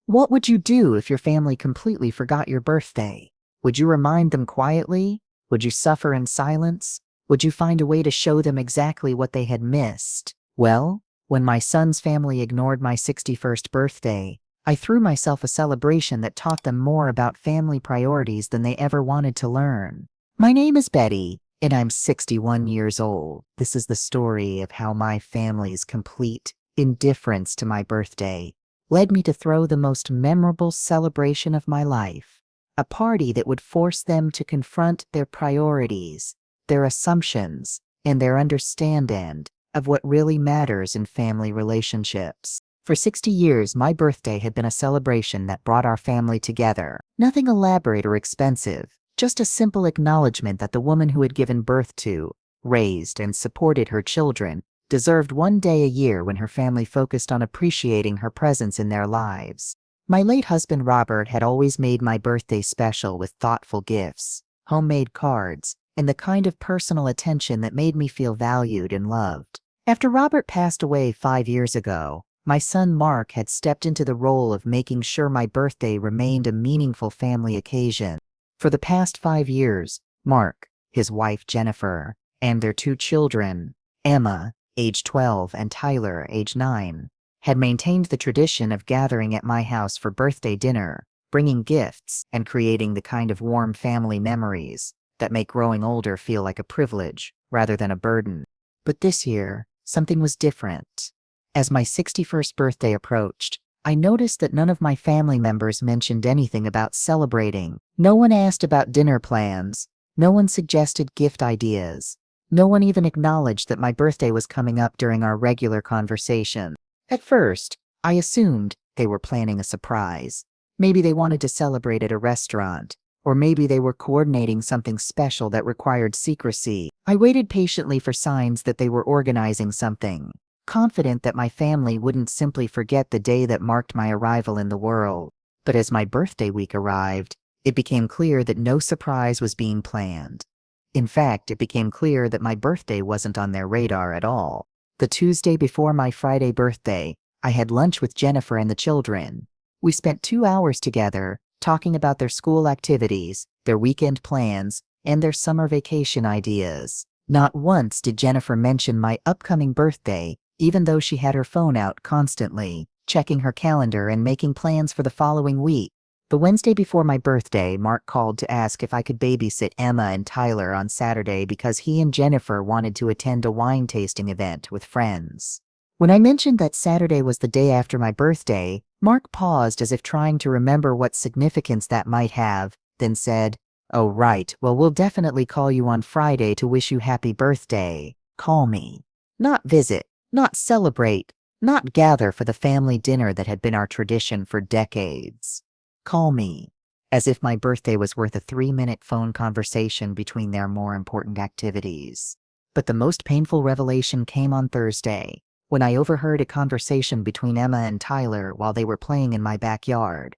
What would you do if your family completely forgot your birthday? Would you remind them quietly? Would you suffer in silence? Would you find a way to show them exactly what they had missed? Well, when my son's family ignored my 61st birthday, I threw myself a celebration that taught them more about family priorities than they ever wanted to learn. My name is Betty, and I'm 61 years old. This is the story of how my family's complete indifference to my birthday led me to throw the most memorable celebration of my life, a party that would force them to confront their priorities, their assumptions, and their understanding of what really matters in family relationships. For 60 years, my birthday had been a celebration that brought our family together. Nothing elaborate or expensive, just a simple acknowledgement that the woman who had given birth to, raised, and supported her children deserved one day a year when her family focused on appreciating her presence in their lives. My late husband Robert had always made my birthday special with thoughtful gifts, homemade cards, and the kind of personal attention that made me feel valued and loved. After Robert passed away 5 years ago, my son Mark had stepped into the role of making sure my birthday remained a meaningful family occasion. For the past 5 years, Mark, his wife Jennifer, and their 2 children, Emma, age 12, and Tyler, age 9, had maintained the tradition of gathering at my house for birthday dinner, bringing gifts, and creating the kind of warm family memories that make growing older feel like a privilege rather than a burden. But this year, something was different. As my 61st birthday approached, I noticed that none of my family members mentioned anything about celebrating. No one asked about dinner plans. No one suggested gift ideas. No one even acknowledged that my birthday was coming up during our regular conversation. At first, I assumed they were planning a surprise. Maybe they wanted to celebrate at a restaurant, or maybe they were coordinating something special that required secrecy. I waited patiently for signs that they were organizing something, confident that my family wouldn't simply forget the day that marked my arrival in the world. But as my birthday week arrived, it became clear that no surprise was being planned. In fact, it became clear that my birthday wasn't on their radar at all. The Tuesday before my Friday birthday, I had lunch with Jennifer and the children. We spent 2 hours together, talking about their school activities, their weekend plans, and their summer vacation ideas. Not once did Jennifer mention my upcoming birthday, even though she had her phone out constantly, checking her calendar and making plans for the following week. The Wednesday before my birthday, Mark called to ask if I could babysit Emma and Tyler on Saturday because he and Jennifer wanted to attend a wine tasting event with friends. When I mentioned that Saturday was the day after my birthday, Mark paused as if trying to remember what significance that might have, then said, "Oh right, well we'll definitely call you on Friday to wish you happy birthday. Call me. Not visit, not celebrate, not gather for the family dinner that had been our tradition for decades. Call me." As if my birthday was worth a 3-minute phone conversation between their more important activities. But the most painful revelation came on Thursday, when I overheard a conversation between Emma and Tyler while they were playing in my backyard.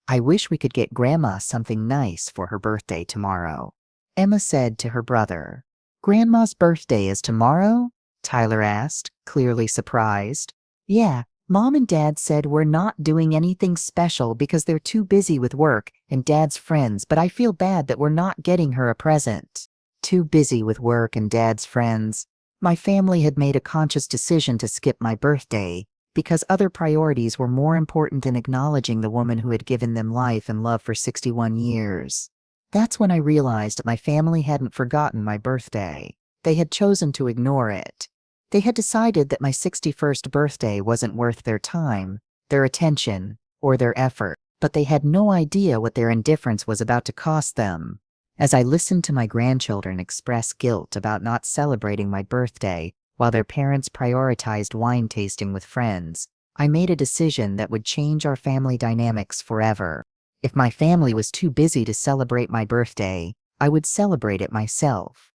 "I wish we could get Grandma something nice for her birthday tomorrow," Emma said to her brother. "Grandma's birthday is tomorrow?" Tyler asked, clearly surprised. "Yeah, Mom and Dad said we're not doing anything special because they're too busy with work and Dad's friends, but I feel bad that we're not getting her a present." Too busy with work and Dad's friends. My family had made a conscious decision to skip my birthday because other priorities were more important than acknowledging the woman who had given them life and love for 61 years. That's when I realized my family hadn't forgotten my birthday. They had chosen to ignore it. They had decided that my 61st birthday wasn't worth their time, their attention, or their effort, but they had no idea what their indifference was about to cost them. As I listened to my grandchildren express guilt about not celebrating my birthday while their parents prioritized wine tasting with friends, I made a decision that would change our family dynamics forever. If my family was too busy to celebrate my birthday, I would celebrate it myself.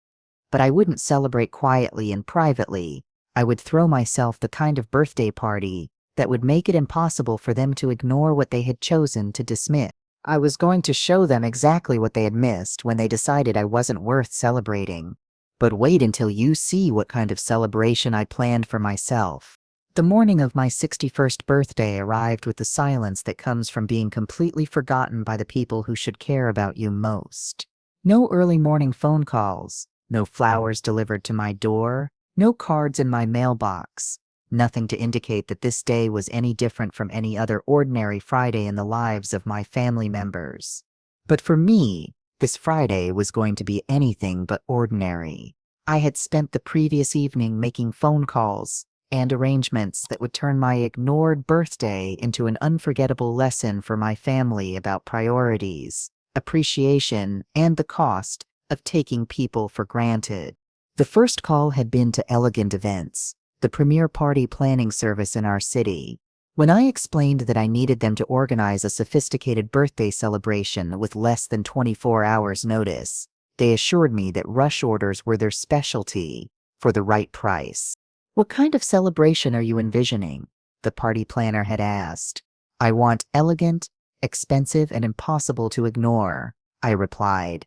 But I wouldn't celebrate quietly and privately. I would throw myself the kind of birthday party that would make it impossible for them to ignore what they had chosen to dismiss. I was going to show them exactly what they had missed when they decided I wasn't worth celebrating. But wait until you see what kind of celebration I planned for myself. The morning of my 61st birthday arrived with the silence that comes from being completely forgotten by the people who should care about you most. No early morning phone calls, no flowers delivered to my door, no cards in my mailbox, nothing to indicate that this day was any different from any other ordinary Friday in the lives of my family members. But for me, this Friday was going to be anything but ordinary. I had spent the previous evening making phone calls and arrangements that would turn my ignored birthday into an unforgettable lesson for my family about priorities, appreciation, and the cost of taking people for granted. The first call had been to Elegant Events, the premier party planning service in our city. When I explained that I needed them to organize a sophisticated birthday celebration with less than 24 hours' notice, they assured me that rush orders were their specialty for the right price. "What kind of celebration are you envisioning?" the party planner had asked. "I want elegant, expensive, and impossible to ignore," I replied.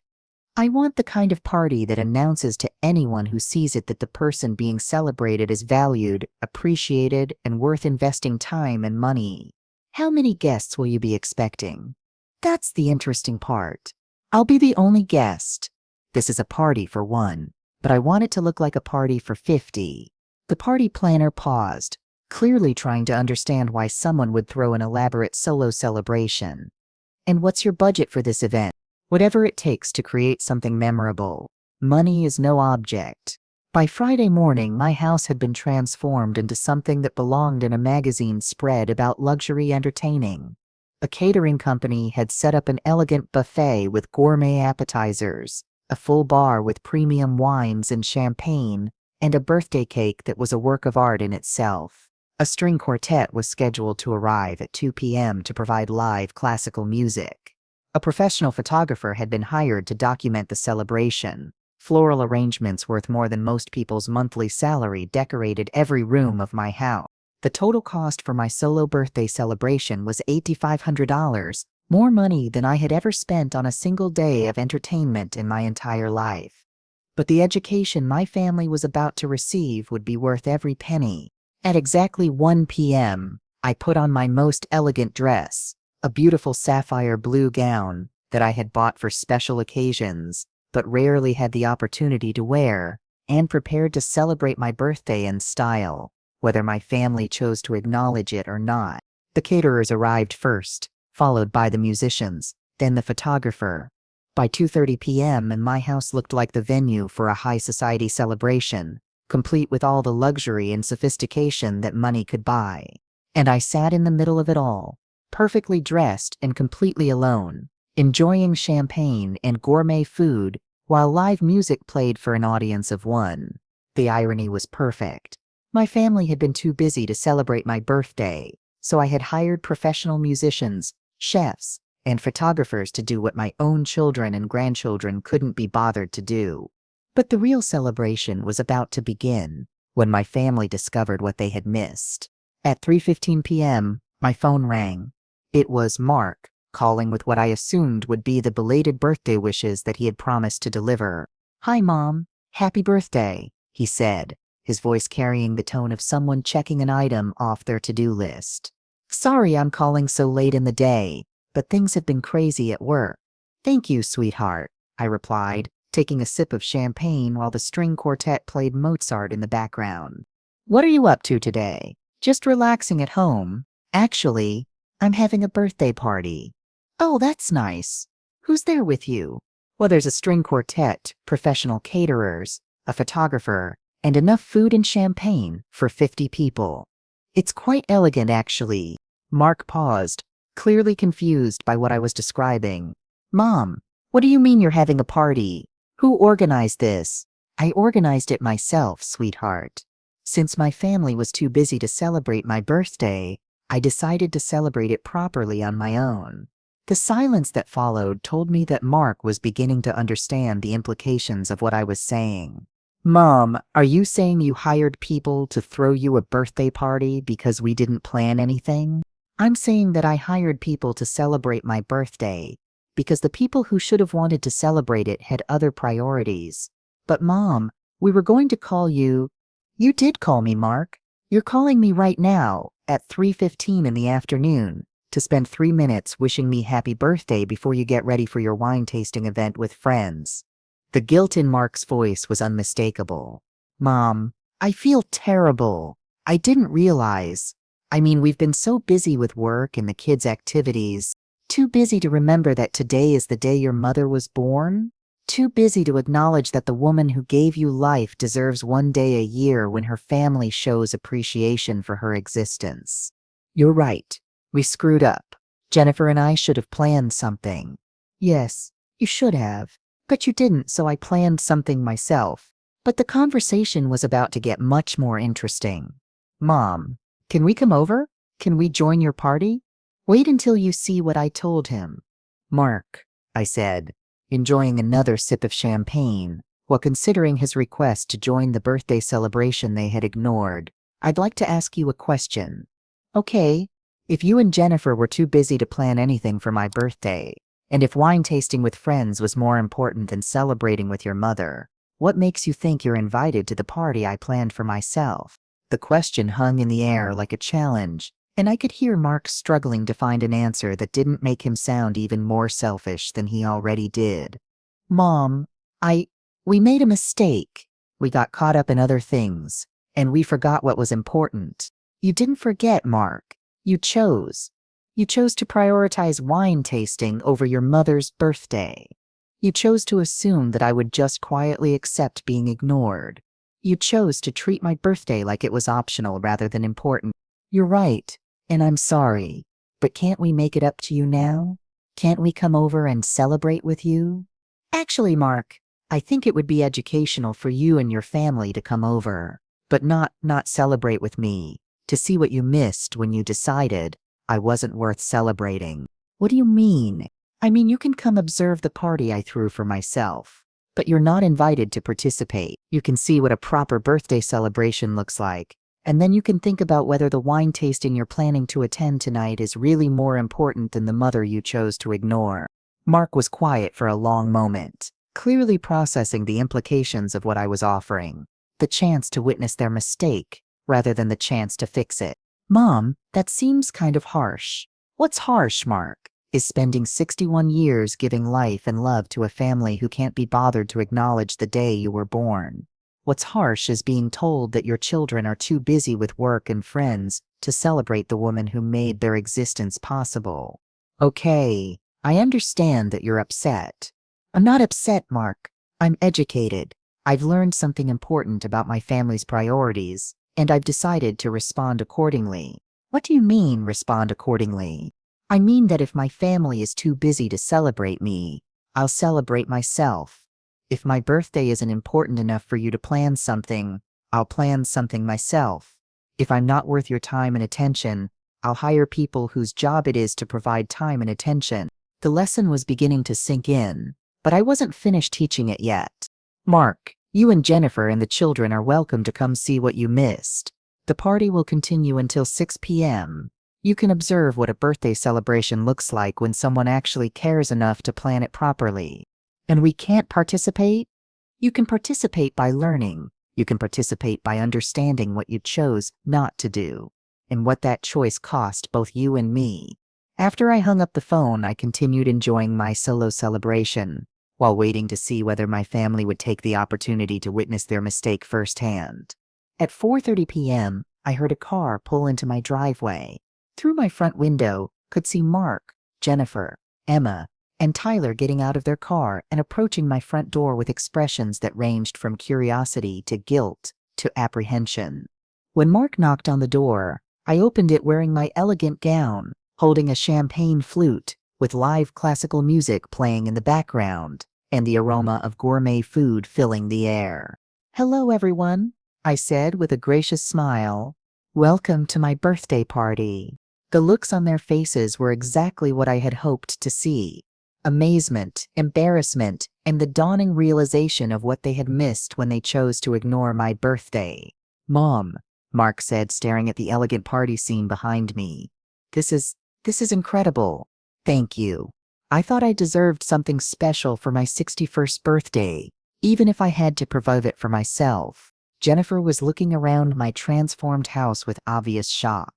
"I want the kind of party that announces to anyone who sees it that the person being celebrated is valued, appreciated, and worth investing time and money." "How many guests will you be expecting?" "That's the interesting part. I'll be the only guest. This is a party for one, but I want it to look like a party for 50. The party planner paused, clearly trying to understand why someone would throw an elaborate solo celebration. "And what's your budget for this event?" "Whatever it takes to create something memorable. Money is no object." By Friday morning, my house had been transformed into something that belonged in a magazine spread about luxury entertaining. A catering company had set up an elegant buffet with gourmet appetizers, a full bar with premium wines and champagne, and a birthday cake that was a work of art in itself. A string quartet was scheduled to arrive at 2 p.m. to provide live classical music. A professional photographer had been hired to document the celebration. Floral arrangements worth more than most people's monthly salary decorated every room of my house. The total cost for my solo birthday celebration was $8,500, more money than I had ever spent on a single day of entertainment in my entire life. But the education my family was about to receive would be worth every penny. At exactly 1 p.m., I put on my most elegant dress, a beautiful sapphire blue gown that I had bought for special occasions, but rarely had the opportunity to wear, and prepared to celebrate my birthday in style, whether my family chose to acknowledge it or not. The caterers arrived first, followed by the musicians, then the photographer. By 2:30 p.m., and my house looked like the venue for a high society celebration, complete with all the luxury and sophistication that money could buy. And I sat in the middle of it all, perfectly dressed and completely alone, enjoying champagne and gourmet food while live music played for an audience of one. The irony was perfect. My family had been too busy to celebrate my birthday, so I had hired professional musicians, chefs, and photographers to do what my own children and grandchildren couldn't be bothered to do. But the real celebration was about to begin when my family discovered what they had missed. At 3:15 p.m., my phone rang. It was Mark, calling with what I assumed would be the belated birthday wishes that he had promised to deliver. "Hi, Mom. Happy birthday," he said, his voice carrying the tone of someone checking an item off their to-do list. "Sorry I'm calling so late in the day, but things have been crazy at work." "Thank you, sweetheart," I replied, taking a sip of champagne while the string quartet played Mozart in the background. "What are you up to today?" "Just relaxing at home. Actually, I'm having a birthday party." "Oh, that's nice. Who's there with you?" "Well, there's a string quartet, professional caterers, a photographer, and enough food and champagne for 50 people. It's quite elegant, actually." Mark paused, clearly confused by what I was describing. "Mom, what do you mean you're having a party? Who organized this?" "I organized it myself, sweetheart. Since my family was too busy to celebrate my birthday, I decided to celebrate it properly on my own." The silence that followed told me that Mark was beginning to understand the implications of what I was saying. "Mom, are you saying you hired people to throw you a birthday party because we didn't plan anything?" "I'm saying that I hired people to celebrate my birthday because the people who should have wanted to celebrate it had other priorities. But Mom, we were going to call you—" "You did call me, Mark. You're calling me right now, at 3:15 in the afternoon, to spend 3 minutes wishing me happy birthday before you get ready for your wine tasting event with friends. The guilt in Mark's voice was unmistakable. Mom, I feel terrible. I didn't realize. We've been so busy with work and the kids' activities. Too busy to remember that today is the day your mother was born? Too busy to acknowledge that the woman who gave you life deserves one day a year when her family shows appreciation for her existence. You're right. We screwed up. Jennifer and I should have planned something. Yes, you should have. But you didn't, so I planned something myself. But the conversation was about to get much more interesting. Mom, can we come over? Can we join your party? Wait until you see what I told him. Mark, I said, enjoying another sip of champagne, while considering his request to join the birthday celebration they had ignored. I'd like to ask you a question. Okay, if you and Jennifer were too busy to plan anything for my birthday, and if wine tasting with friends was more important than celebrating with your mother, what makes you think you're invited to the party I planned for myself? The question hung in the air like a challenge, and I could hear Mark struggling to find an answer that didn't make him sound even more selfish than he already did. Mom, we made a mistake. We got caught up in other things, and we forgot what was important. You didn't forget, Mark. You chose. You chose to prioritize wine tasting over your mother's birthday. You chose to assume that I would just quietly accept being ignored. You chose to treat my birthday like it was optional rather than important. You're right, and I'm sorry, but can't we make it up to you now? Can't we come over and celebrate with you? Actually, Mark, I think it would be educational for you and your family to come over, but not celebrate with me, to see what you missed when you decided I wasn't worth celebrating. What do you mean? You can come observe the party I threw for myself, but you're not invited to participate. You can see what a proper birthday celebration looks like, and then you can think about whether the wine tasting you're planning to attend tonight is really more important than the mother you chose to ignore. Mark was quiet for a long moment, clearly processing the implications of what I was offering. The chance to witness their mistake, rather than the chance to fix it. Mom, that seems kind of harsh. What's harsh, Mark? Is spending 61 years giving life and love to a family who can't be bothered to acknowledge the day you were born. What's harsh is being told that your children are too busy with work and friends to celebrate the woman who made their existence possible. Okay, I understand that you're upset. I'm not upset, Mark. I'm educated. I've learned something important about my family's priorities, and I've decided to respond accordingly. What do you mean, respond accordingly? I mean that if my family is too busy to celebrate me, I'll celebrate myself. If my birthday isn't important enough for you to plan something, I'll plan something myself. If I'm not worth your time and attention, I'll hire people whose job it is to provide time and attention. The lesson was beginning to sink in, but I wasn't finished teaching it yet. Mark, you and Jennifer and the children are welcome to come see what you missed. The party will continue until 6 p.m. You can observe what a birthday celebration looks like when someone actually cares enough to plan it properly. And we can't participate? You can participate by learning. You can participate by understanding what you chose not to do, and what that choice cost both you and me. After I hung up the phone, I continued enjoying my solo celebration, while waiting to see whether my family would take the opportunity to witness their mistake firsthand. At 4:30 p.m., I heard a car pull into my driveway. Through my front window, could see Mark, Jennifer, Emma, and Tyler getting out of their car and approaching my front door with expressions that ranged from curiosity to guilt to apprehension. When Mark knocked on the door, I opened it wearing my elegant gown, holding a champagne flute, with live classical music playing in the background, and the aroma of gourmet food filling the air. "Hello, everyone," I said with a gracious smile. "Welcome to my birthday party." The looks on their faces were exactly what I had hoped to see. Amazement, embarrassment, and the dawning realization of what they had missed when they chose to ignore my birthday. "Mom," Mark said, staring at the elegant party scene behind me. This is incredible. Thank you. I thought I deserved something special for my 61st birthday, even if I had to provide it for myself. Jennifer was looking around my transformed house with obvious shock.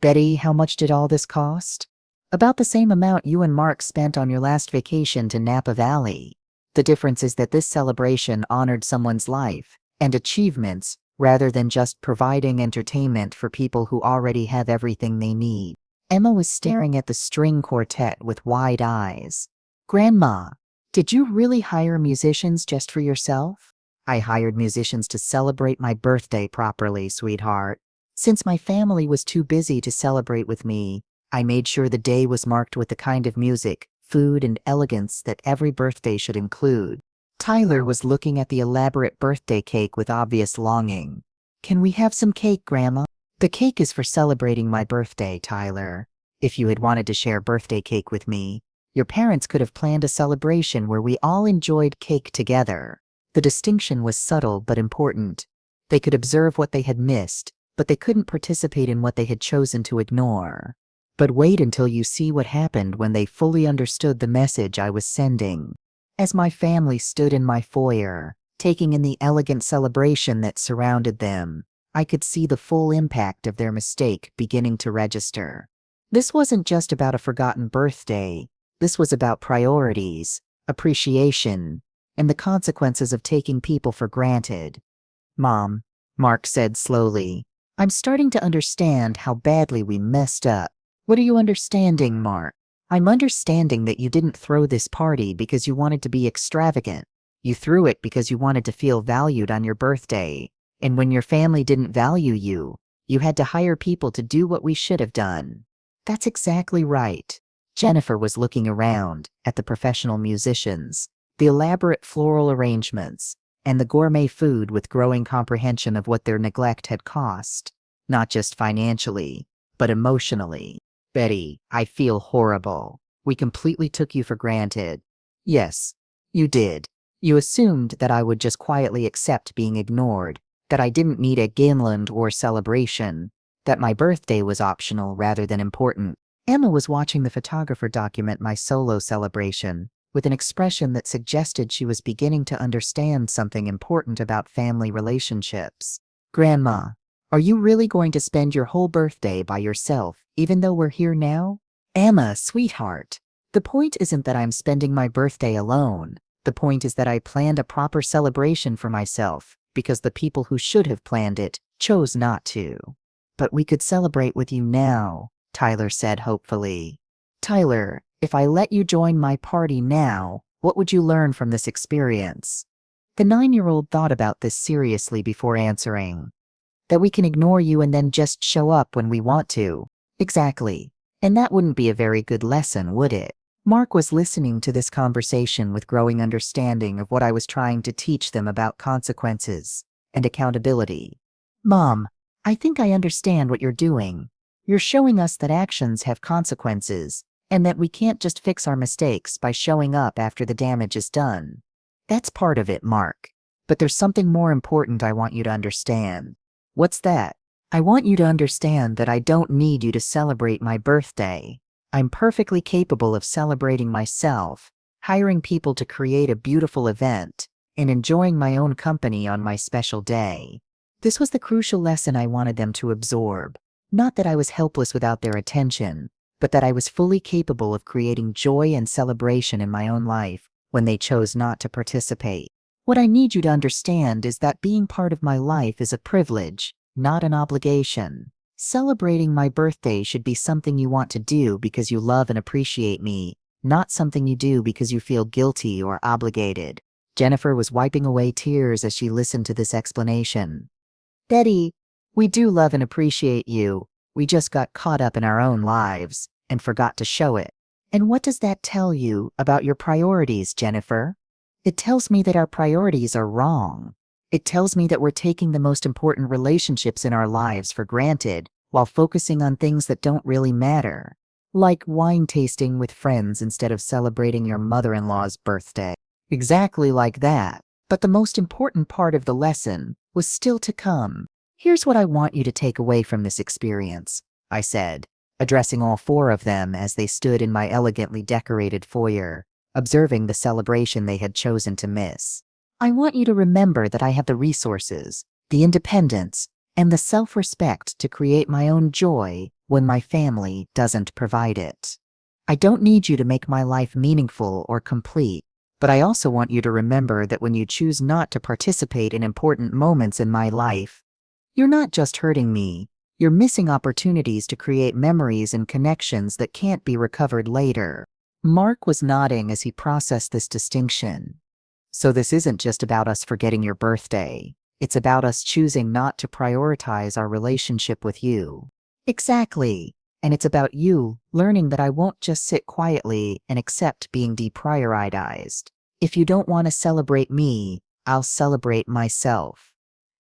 Betty, how much did all this cost? About the same amount you and Mark spent on your last vacation to Napa Valley. The difference is that this celebration honored someone's life and achievements rather than just providing entertainment for people who already have everything they need. Emma was staring at the string quartet with wide eyes. Grandma, did you really hire musicians just for yourself? I hired musicians to celebrate my birthday properly, sweetheart. Since my family was too busy to celebrate with me, I made sure the day was marked with the kind of music, food, and elegance that every birthday should include. Tyler was looking at the elaborate birthday cake with obvious longing. Can we have some cake, Grandma? The cake is for celebrating my birthday, Tyler. If you had wanted to share birthday cake with me, your parents could have planned a celebration where we all enjoyed cake together. The distinction was subtle but important. They could observe what they had missed, but they couldn't participate in what they had chosen to ignore. But wait until you see what happened when they fully understood the message I was sending. As my family stood in my foyer, taking in the elegant celebration that surrounded them, I could see the full impact of their mistake beginning to register. This wasn't just about a forgotten birthday. This was about priorities, appreciation, and the consequences of taking people for granted. Mom, Mark said slowly, I'm starting to understand how badly we messed up. What are you understanding, Mark? I'm understanding that you didn't throw this party because you wanted to be extravagant. You threw it because you wanted to feel valued on your birthday. And when your family didn't value you, you had to hire people to do what we should have done. That's exactly right. Jennifer was looking around at the professional musicians, the elaborate floral arrangements, and the gourmet food with growing comprehension of what their neglect had cost, not just financially, but emotionally. Betty, I feel horrible. We completely took you for granted. Yes, you did. You assumed that I would just quietly accept being ignored, that I didn't need a Ginland or celebration, that my birthday was optional rather than important. Emma was watching the photographer document my solo celebration, with an expression that suggested she was beginning to understand something important about family relationships. Grandma, are you really going to spend your whole birthday by yourself, even though we're here now? Emma, sweetheart, the point isn't that I'm spending my birthday alone. The point is that I planned a proper celebration for myself, because the people who should have planned it chose not to. But we could celebrate with you now, Tyler said hopefully. Tyler, if I let you join my party now, what would you learn from this experience? The 9-year-old thought about this seriously before answering. That we can ignore you and then just show up when we want to. Exactly. And that wouldn't be a very good lesson, would it? Mark was listening to this conversation with growing understanding of what I was trying to teach them about consequences and accountability. Mom, I think I understand what you're doing. You're showing us that actions have consequences, and that we can't just fix our mistakes by showing up after the damage is done. That's part of it, Mark. But there's something more important I want you to understand. What's that? I want you to understand that I don't need you to celebrate my birthday. I'm perfectly capable of celebrating myself, hiring people to create a beautiful event, and enjoying my own company on my special day. This was the crucial lesson I wanted them to absorb. Not that I was helpless without their attention, but that I was fully capable of creating joy and celebration in my own life when they chose not to participate. What I need you to understand is that being part of my life is a privilege, not an obligation. Celebrating my birthday should be something you want to do because you love and appreciate me, not something you do because you feel guilty or obligated. Jennifer was wiping away tears as she listened to this explanation. Betty, we do love and appreciate you. We just got caught up in our own lives and forgot to show it. And what does that tell you about your priorities, Jennifer? It tells me that our priorities are wrong. It tells me that we're taking the most important relationships in our lives for granted while focusing on things that don't really matter. Like wine tasting with friends instead of celebrating your mother-in-law's birthday. Exactly like that. But the most important part of the lesson was still to come. Here's what I want you to take away from this experience, I said, addressing all 4 of them as they stood in my elegantly decorated foyer, observing the celebration they had chosen to miss. I want you to remember that I have the resources, the independence, and the self-respect to create my own joy when my family doesn't provide it. I don't need you to make my life meaningful or complete, but I also want you to remember that when you choose not to participate in important moments in my life, you're not just hurting me, you're missing opportunities to create memories and connections that can't be recovered later. Mark was nodding as he processed this distinction. So this isn't just about us forgetting your birthday. It's about us choosing not to prioritize our relationship with you. Exactly. And it's about you learning that I won't just sit quietly and accept being deprioritized. If you don't want to celebrate me, I'll celebrate myself.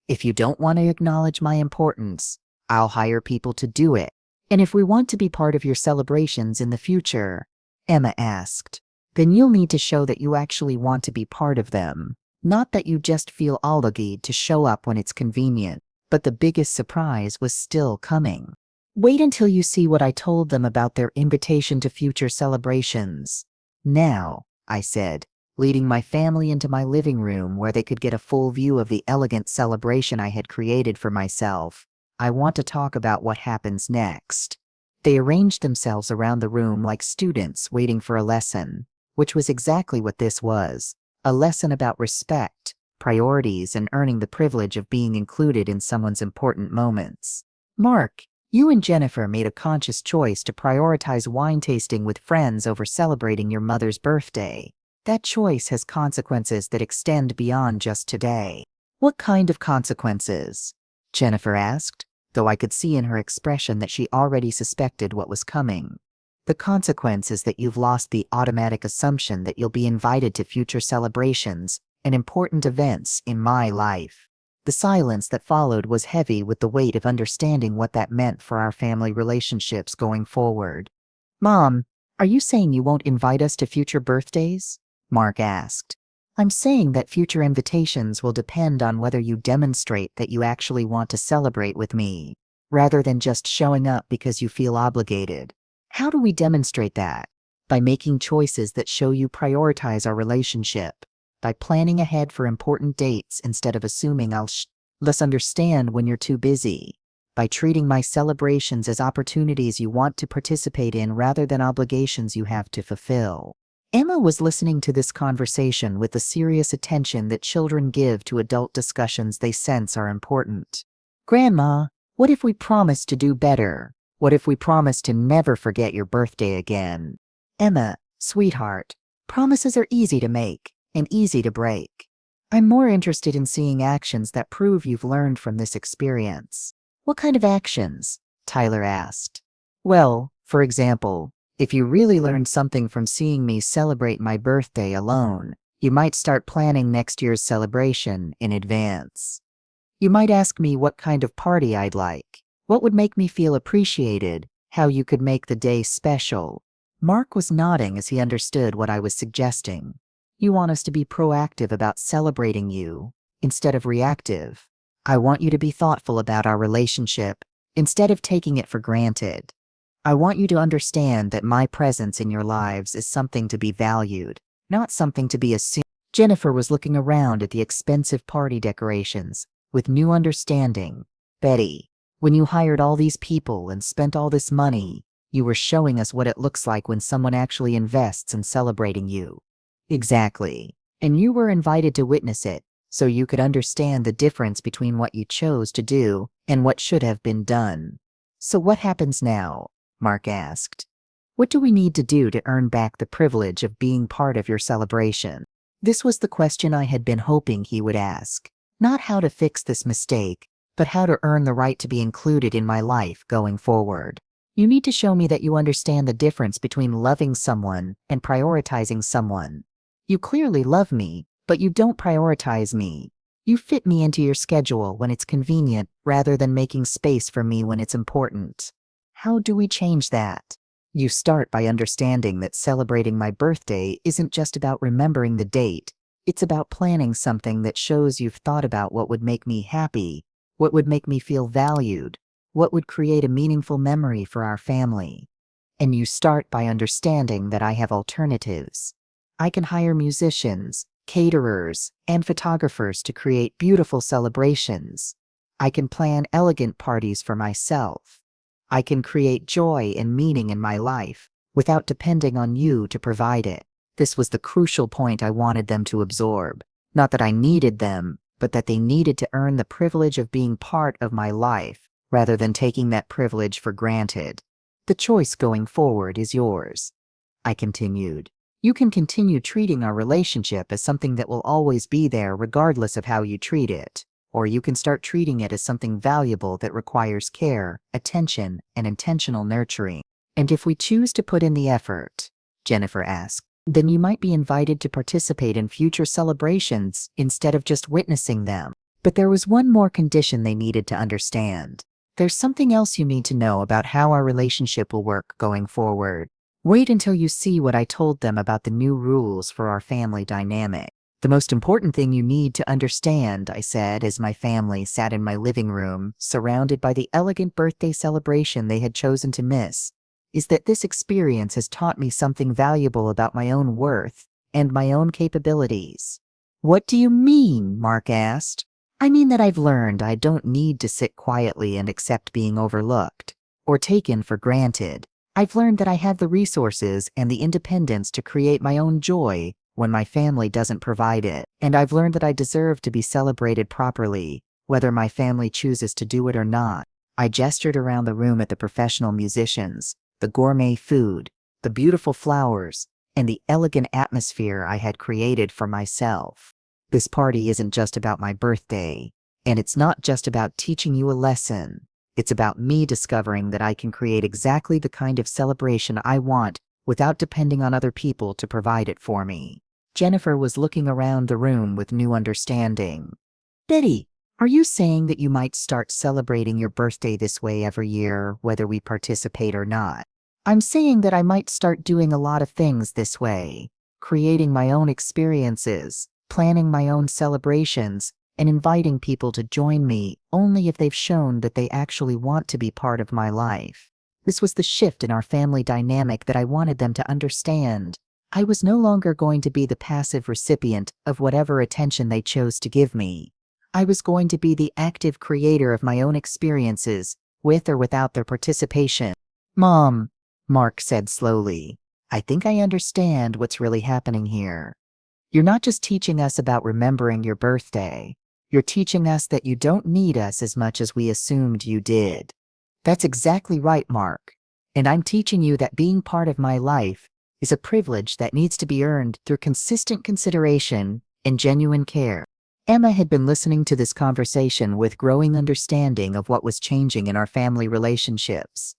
If you don't want to acknowledge my importance, I'll hire people to do it. And if we want to be part of your celebrations in the future, Emma asked, then you'll need to show that you actually want to be part of them, not that you just feel obligated to show up when it's convenient. But the biggest surprise was still coming. Wait until you see what I told them about their invitation to future celebrations. Now, I said, leading my family into my living room where they could get a full view of the elegant celebration I had created for myself, I want to talk about what happens next. They arranged themselves around the room like students waiting for a lesson, which was exactly what this was, a lesson about respect, priorities, and earning the privilege of being included in someone's important moments. Mark, you and Jennifer made a conscious choice to prioritize wine tasting with friends over celebrating your mother's birthday. That choice has consequences that extend beyond just today. What kind of consequences? Jennifer asked, though I could see in her expression that she already suspected what was coming. The consequence is that you've lost the automatic assumption that you'll be invited to future celebrations and important events in my life. The silence that followed was heavy with the weight of understanding what that meant for our family relationships going forward. Mom, are you saying you won't invite us to future birthdays? Mark asked. I'm saying that future invitations will depend on whether you demonstrate that you actually want to celebrate with me, rather than just showing up because you feel obligated. How do we demonstrate that? By making choices that show you prioritize our relationship, by planning ahead for important dates instead of assuming I'll let's understand when you're too busy, by treating my celebrations as opportunities you want to participate in rather than obligations you have to fulfill. Emma was listening to this conversation with the serious attention that children give to adult discussions they sense are important. Grandma, what if we promise to do better? What if we promise to never forget your birthday again? Emma, sweetheart, promises are easy to make and easy to break. I'm more interested in seeing actions that prove you've learned from this experience. What kind of actions? Tyler asked. Well, for example, if you really learned something from seeing me celebrate my birthday alone, you might start planning next year's celebration in advance. You might ask me what kind of party I'd like, what would make me feel appreciated, how you could make the day special. Mark was nodding as he understood what I was suggesting. You want us to be proactive about celebrating you, instead of reactive. I want you to be thoughtful about our relationship, instead of taking it for granted. I want you to understand that my presence in your lives is something to be valued, not something to be assumed. Jennifer was looking around at the expensive party decorations with new understanding. Betty, when you hired all these people and spent all this money, you were showing us what it looks like when someone actually invests in celebrating you. Exactly. And you were invited to witness it, so you could understand the difference between what you chose to do and what should have been done. So what happens now? Mark asked. What do we need to do to earn back the privilege of being part of your celebration? This was the question I had been hoping he would ask. Not how to fix this mistake, but how to earn the right to be included in my life going forward. You need to show me that you understand the difference between loving someone and prioritizing someone. You clearly love me, but you don't prioritize me. You fit me into your schedule when it's convenient rather than making space for me when it's important. How do we change that? You start by understanding that celebrating my birthday isn't just about remembering the date. It's about planning something that shows you've thought about what would make me happy, what would make me feel valued, what would create a meaningful memory for our family. And you start by understanding that I have alternatives. I can hire musicians, caterers, and photographers to create beautiful celebrations. I can plan elegant parties for myself. I can create joy and meaning in my life without depending on you to provide it. This was the crucial point I wanted them to absorb. Not that I needed them, but that they needed to earn the privilege of being part of my life, rather than taking that privilege for granted. The choice going forward is yours, I continued. You can continue treating our relationship as something that will always be there regardless of how you treat it, or you can start treating it as something valuable that requires care, attention, and intentional nurturing. And if we choose to put in the effort, Jennifer asked, then you might be invited to participate in future celebrations instead of just witnessing them. But there was one more condition they needed to understand. There's something else you need to know about how our relationship will work going forward. Wait until you see what I told them about the new rules for our family dynamic. The most important thing you need to understand, I said as my family sat in my living room, surrounded by the elegant birthday celebration they had chosen to miss, is that this experience has taught me something valuable about my own worth and my own capabilities. What do you mean? Mark asked. I mean that I've learned I don't need to sit quietly and accept being overlooked or taken for granted. I've learned that I have the resources and the independence to create my own joy when my family doesn't provide it. And I've learned that I deserve to be celebrated properly, whether my family chooses to do it or not. I gestured around the room at the professional musicians, the gourmet food, the beautiful flowers, and the elegant atmosphere I had created for myself. This party isn't just about my birthday, and it's not just about teaching you a lesson. It's about me discovering that I can create exactly the kind of celebration I want without depending on other people to provide it for me. Jennifer was looking around the room with new understanding. Betty, are you saying that you might start celebrating your birthday this way every year, whether we participate or not? I'm saying that I might start doing a lot of things this way, creating my own experiences, planning my own celebrations, and inviting people to join me only if they've shown that they actually want to be part of my life. This was the shift in our family dynamic that I wanted them to understand. I was no longer going to be the passive recipient of whatever attention they chose to give me. I was going to be the active creator of my own experiences, with or without their participation. Mom, Mark said slowly, I think I understand what's really happening here. You're not just teaching us about remembering your birthday. You're teaching us that you don't need us as much as we assumed you did. That's exactly right, Mark. And I'm teaching you that being part of my life is a privilege that needs to be earned through consistent consideration and genuine care. Emma had been listening to this conversation with growing understanding of what was changing in our family relationships.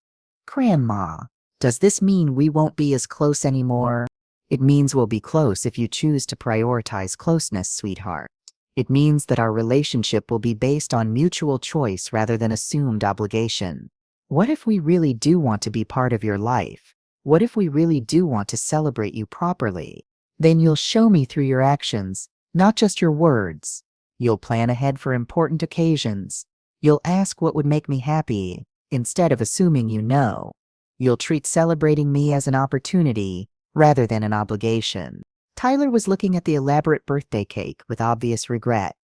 Grandma, does this mean we won't be as close anymore? It means we'll be close if you choose to prioritize closeness, sweetheart. It means that our relationship will be based on mutual choice rather than assumed obligation. What if we really do want to be part of your life? What if we really do want to celebrate you properly? Then you'll show me through your actions, not just your words. You'll plan ahead for important occasions. You'll ask what would make me happy, instead of assuming you know. You'll treat celebrating me as an opportunity, rather than an obligation. Tyler was looking at the elaborate birthday cake with obvious regret.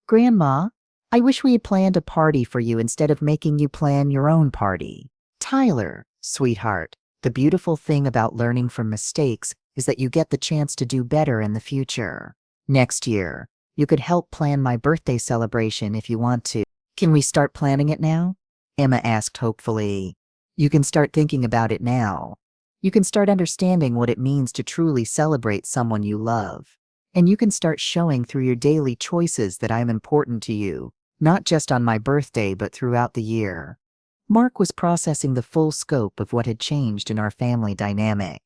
Grandma, I wish we had planned a party for you instead of making you plan your own party. Tyler, sweetheart, the beautiful thing about learning from mistakes is that you get the chance to do better in the future. Next year, you could help plan my birthday celebration if you want to. Can we start planning it now? Emma asked hopefully. You can start thinking about it now. You can start understanding what it means to truly celebrate someone you love. And you can start showing through your daily choices that I'm important to you, not just on my birthday but throughout the year. Mark was processing the full scope of what had changed in our family dynamic.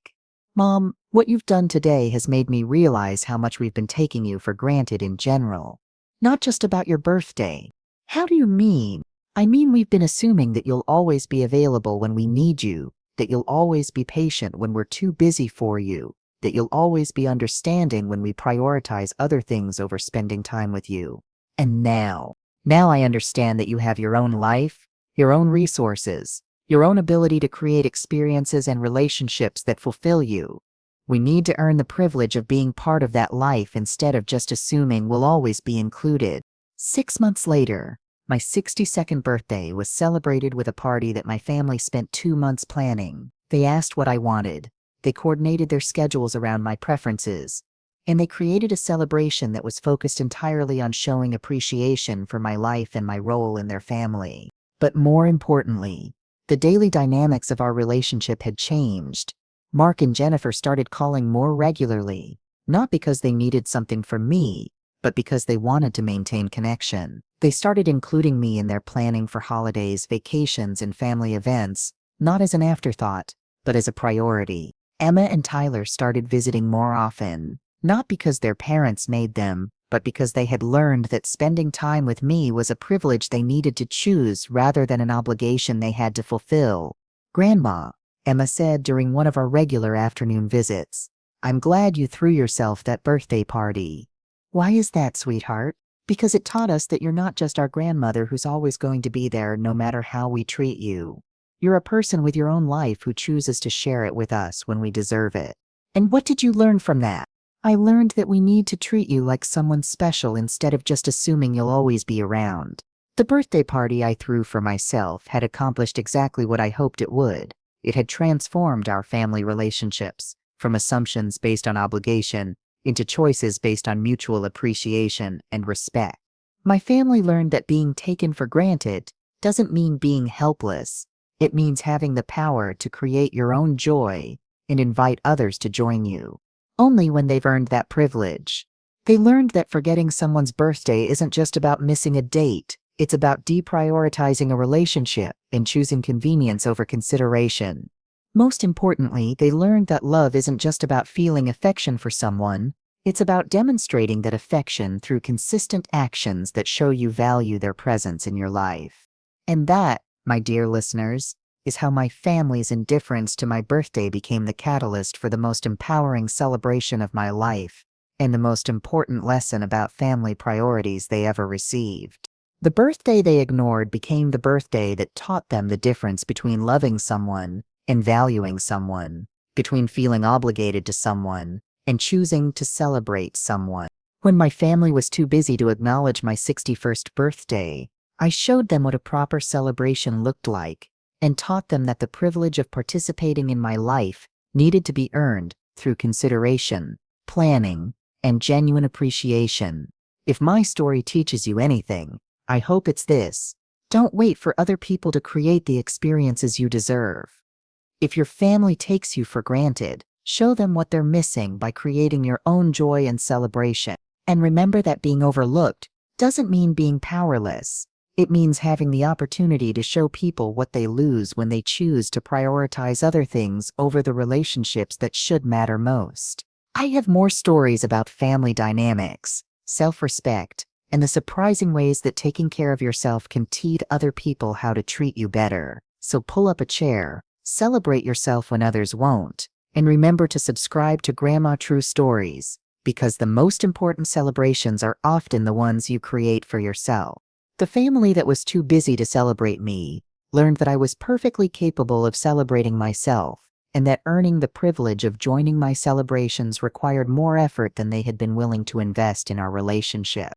Mom, what you've done today has made me realize how much we've been taking you for granted in general. Not just about your birthday. How do you mean? I mean we've been assuming that you'll always be available when we need you, that you'll always be patient when we're too busy for you, that you'll always be understanding when we prioritize other things over spending time with you. And now I understand that you have your own life, your own resources, your own ability to create experiences and relationships that fulfill you. We need to earn the privilege of being part of that life instead of just assuming we'll always be included. 6 months later, My 62nd birthday was celebrated with a party that my family spent 2 months planning. They asked what I wanted. They coordinated their schedules around my preferences. And they created a celebration that was focused entirely on showing appreciation for my life and my role in their family. But more importantly, the daily dynamics of our relationship had changed. Mark and Jennifer started calling more regularly, not because they needed something from me, but because they wanted to maintain connection. They started including me in their planning for holidays, vacations, and family events, not as an afterthought, but as a priority. Emma and Tyler started visiting more often, not because their parents made them, but because they had learned that spending time with me was a privilege they needed to choose rather than an obligation they had to fulfill. "Grandma," Emma said during one of our regular afternoon visits, "I'm glad you threw yourself that birthday party." "Why is that, sweetheart?" "Because it taught us that you're not just our grandmother who's always going to be there no matter how we treat you. You're a person with your own life who chooses to share it with us when we deserve it." "And what did you learn from that?" "I learned that we need to treat you like someone special instead of just assuming you'll always be around." The birthday party I threw for myself had accomplished exactly what I hoped it would. It had transformed our family relationships from assumptions based on obligation into choices based on mutual appreciation and respect. My family learned that being taken for granted doesn't mean being helpless. It means having the power to create your own joy and invite others to join you, only when they've earned that privilege. They learned that forgetting someone's birthday isn't just about missing a date, it's about deprioritizing a relationship and choosing convenience over consideration. Most importantly, they learned that love isn't just about feeling affection for someone, it's about demonstrating that affection through consistent actions that show you value their presence in your life. And that, my dear listeners, is how my family's indifference to my birthday became the catalyst for the most empowering celebration of my life and the most important lesson about family priorities they ever received. The birthday they ignored became the birthday that taught them the difference between loving someone and valuing someone, between feeling obligated to someone and choosing to celebrate someone. When my family was too busy to acknowledge my 61st birthday, I showed them what a proper celebration looked like and taught them that the privilege of participating in my life needed to be earned through consideration, planning, and genuine appreciation. If my story teaches you anything, I hope it's this: don't wait for other people to create the experiences you deserve. If your family takes you for granted, show them what they're missing by creating your own joy and celebration. And remember that being overlooked doesn't mean being powerless. It means having the opportunity to show people what they lose when they choose to prioritize other things over the relationships that should matter most. I have more stories about family dynamics, self-respect, and the surprising ways that taking care of yourself can teach other people how to treat you better. So pull up a chair, celebrate yourself when others won't, and remember to subscribe to Grandma True Stories, because the most important celebrations are often the ones you create for yourself. The family that was too busy to celebrate me learned that I was perfectly capable of celebrating myself, and that earning the privilege of joining my celebrations required more effort than they had been willing to invest in our relationship.